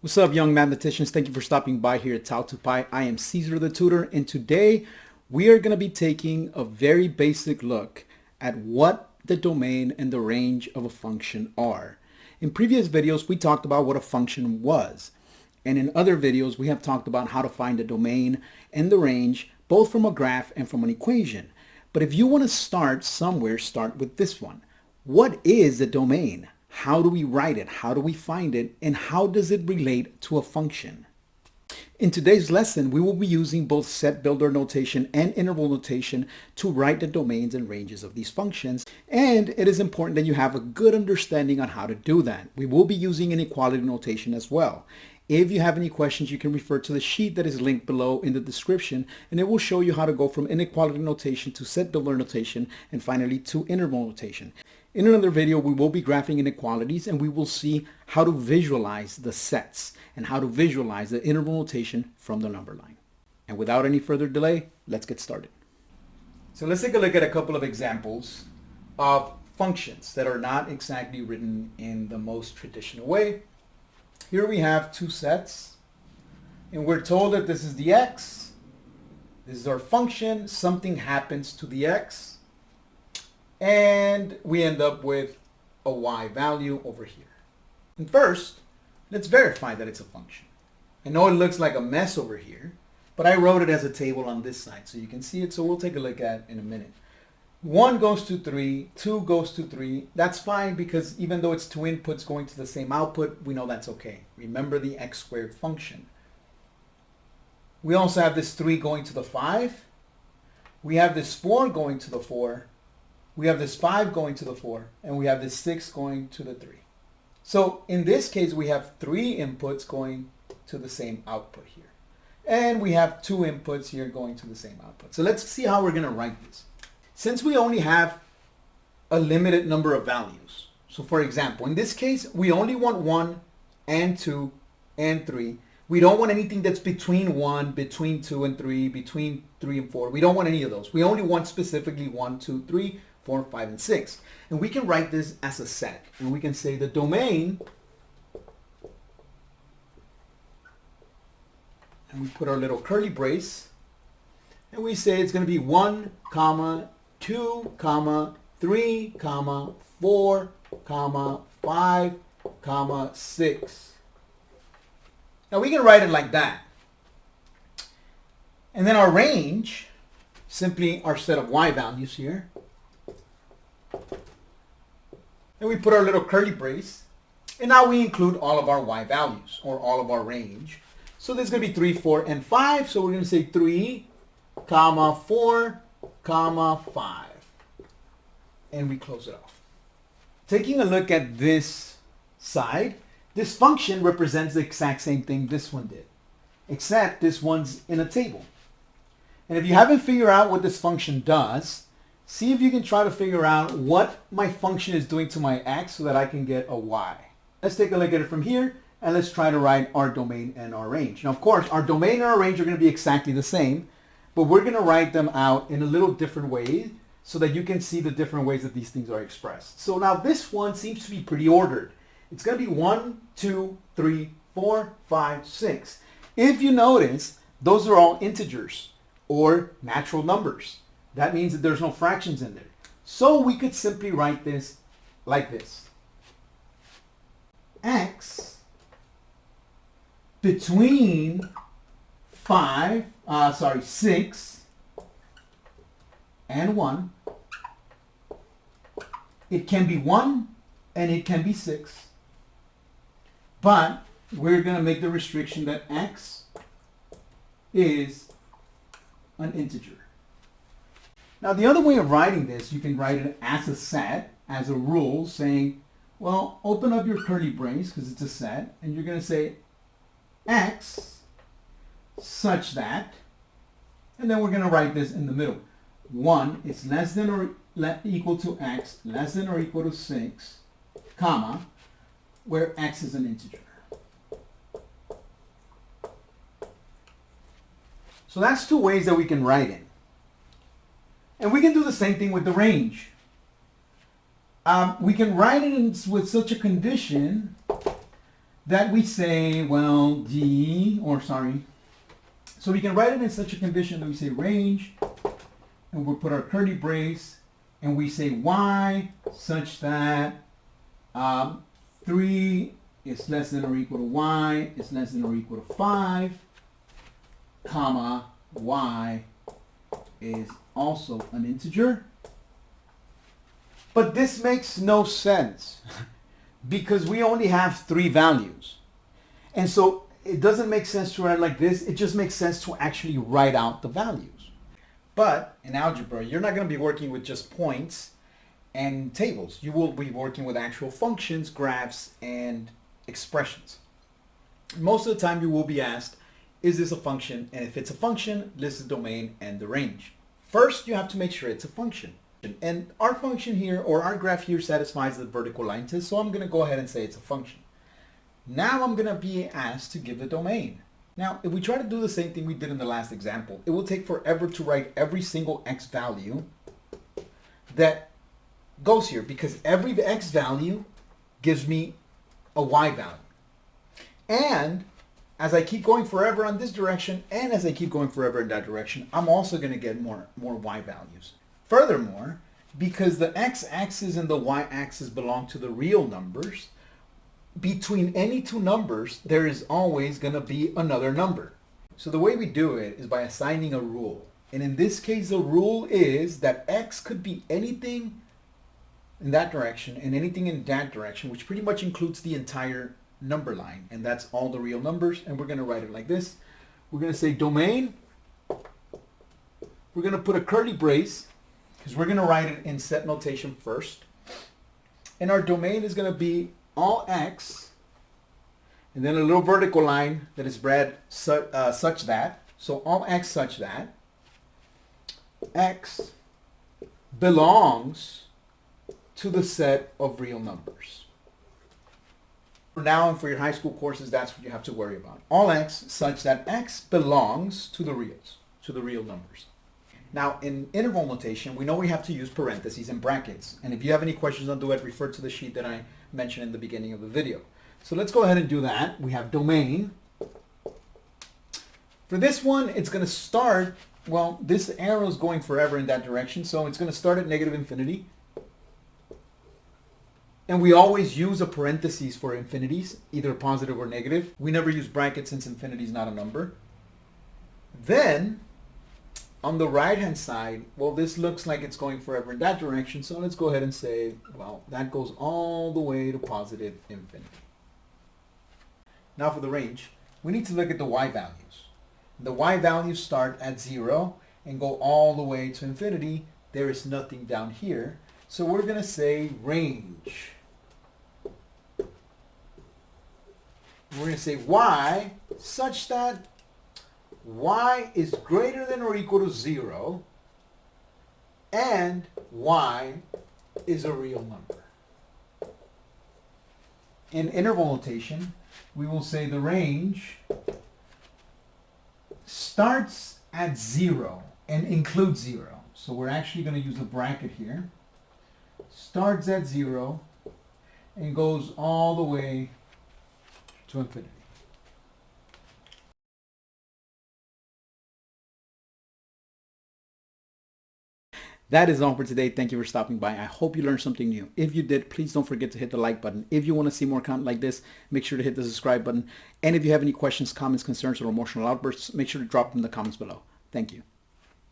What's up, young mathematicians? Thank you for stopping by here at Tau to Pi. I am Caesar the Tutor, and today we are going to be taking a very basic look at what the domain and the range of a function are. In previous videos, we talked about what a function was, and in other videos, we have talked about how to find the domain and the range, both from a graph and from an equation. But if you want to start somewhere, start with this one. What is the domain? How do we write it? How do we find it? And how does it relate to a function? In today's lesson, we will be using both set builder notation and interval notation to write the domains and ranges of these functions. And it is important that you have a good understanding on how to do that. We will be using inequality notation as well. If you have any questions, you can refer to the sheet that is linked below in the description, and it will show you how to go from inequality notation to set builder notation and finally to interval notation. In another video, we will be graphing inequalities, and we will see how to visualize the sets and how to visualize the interval notation from the number line. And without any further delay, let's get started. So let's take a look at a couple of examples of functions that are not exactly written in the most traditional way. Here we have two sets, and we're told that this is the x. This is our function. Something happens to the x. And we end up with a y value over here. And first, let's verify that it's a function. I know it looks like a mess over here, but I wrote it as a table on this side so you can see it. So we'll take a look at it in a minute. 1 goes to 3, 2 goes to 3. That's fine because even though it's two inputs going to the same output, we know that's okay. Remember the x squared function. We also have this 3 going to the 5. We have this 4 going to the 4. We have this 5 going to the 4, and we have this 6 going to the 3. So in this case, we have 3 inputs going to the same output here. And we have 2 inputs here going to the same output. So let's see how we're going to write this. Since we only have a limited number of values, so for example, in this case, we only want 1 and 2 and 3. We don't want anything that's between 1, between 2 and 3, between 3 and 4. We don't want any of those. We only want specifically 1, 2, 3, 4, 5, and 6. And we can write this as a set. And we can say the domain, and we put our little curly brace, and we say it's going to be 1, comma, 2, comma, 3, comma, 4, comma, 5, comma, 6. Now we can write it like that. And then our range, simply our set of y values here. And we put our little curly brace. And now we include all of our y values, or all of our range. So there's going to be 3, 4, and 5. So we're going to say 3, comma, 4, comma, 5. And we close it off. Taking a look at this side, this function represents the exact same thing this one did, except this one's in a table. And if you haven't figured out what this function does, see if you can try to figure out what my function is doing to my x so that I can get a y. Let's take a look at it from here, and let's try to write our domain and our range. Now, of course, our domain and our range are going to be exactly the same, but we're going to write them out in a little different way so that you can see the different ways that these things are expressed. So now this one seems to be pretty ordered. It's going to be 1, 2, 3, 4, 5, 6. If you notice, those are all integers or natural numbers. That means that there's no fractions in there. So we could simply write this like this. X between 6 and 1. It can be 1 and it can be 6. But we're going to make the restriction that x is an integer. Now, the other way of writing this, you can write it as a set, as a rule, saying, well, open up your curly brace because it's a set, and you're going to say x such that, and then we're going to write this in the middle. 1 is less than or equal to x, less than or equal to 6, comma, where x is an integer. So that's two ways that we can write it. And we can do the same thing with the range. We can write it with such a condition that we say, well, so we can write it in such a condition that we say range, and we'll put our curly brace, and we say y such that 3 is less than or equal to y is less than or equal to 5, comma, y is also an integer. But this makes no sense because we only have 3 values. And so it doesn't make sense to write like this. It just makes sense to actually write out the values. But in algebra, you're not going to be working with just points and tables. You will be working with actual functions, graphs, and expressions. Most of the time you will be asked, is this a function? And if it's a function, list the domain and the range. First, you have to make sure it's a function. And our function here, or our graph here, satisfies the vertical line test, so I'm going to go ahead and say it's a function. Now I'm going to be asked to give the domain. Now, if we try to do the same thing we did in the last example, it will take forever to write every single x value that goes here, because every x value gives me a y value. And as I keep going forever on this direction, and as I keep going forever in that direction, I'm also going to get more y values. Furthermore, because the x-axis and the y-axis belong to the real numbers, between any two numbers, there is always going to be another number. So the way we do it is by assigning a rule. And in this case, the rule is that x could be anything in that direction and anything in that direction, which pretty much includes the entire number line. And that's all the real numbers. And we're going to write it like this. We're going to say domain. We're going to put a curly brace because we're going to write it in set notation first. And our domain is going to be all x, and then a little vertical line that is read such that, so all x such that x belongs to the set of real numbers. For now and for your high school courses, that's what you have to worry about. All x such that x belongs to the real numbers. Now, in interval notation, we know we have to use parentheses and brackets. And if you have any questions on it, refer to the sheet that I mentioned in the beginning of the video. So let's go ahead and do that. We have domain. For this one, it's going to start, well, this arrow is going forever in that direction, so it's going to start at -infinity. And we always use a parentheses for infinities, either positive or negative. We never use brackets since infinity is not a number. Then, on the right-hand side, well, this looks like it's going forever in that direction, so let's go ahead and say, well, that goes all the way to positive infinity. Now for the range, we need to look at the y values. The y values start at 0 and go all the way to infinity. There is nothing down here, so we're going to say range. We're going to say y such that y is greater than or equal to 0 and y is a real number. In interval notation, we will say the range starts at 0 and includes 0. So we're actually going to use a bracket here. Starts at 0 and goes all the way to infinity. That is all for today. Thank you for stopping by. I hope you learned something new. If you did, please don't forget to hit the like button. If you want to see more content like this, make sure to hit the subscribe button. And if you have any questions, comments, concerns, or emotional outbursts, make sure to drop them in the comments below. Thank you.